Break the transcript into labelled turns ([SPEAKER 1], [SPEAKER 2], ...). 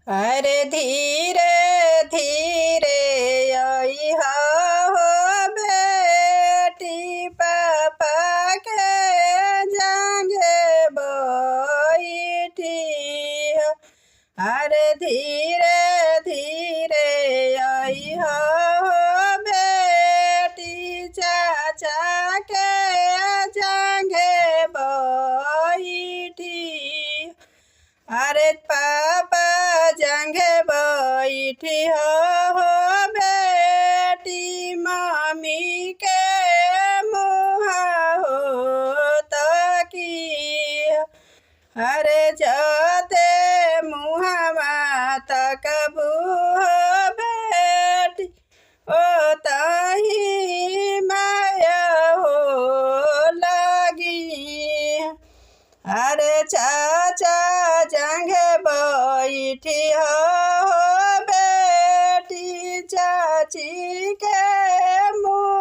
[SPEAKER 1] अरे धीरे धीरे अइहा हो बेटी, पापा के जांघे बैठी हो। अरे धीरे धीरे अइहा हो बेटी, चाचा के जांघे बैठी। अरे पापा जांघे बैठी हो बेटी, मम्मी के मुँह हो तकी। अरे जाते मुँहवा तकबू हो बेटी, ओ तही माया हो लगी। अरे चाचा जांघे बैठी हो बेटी, चाची के मुँह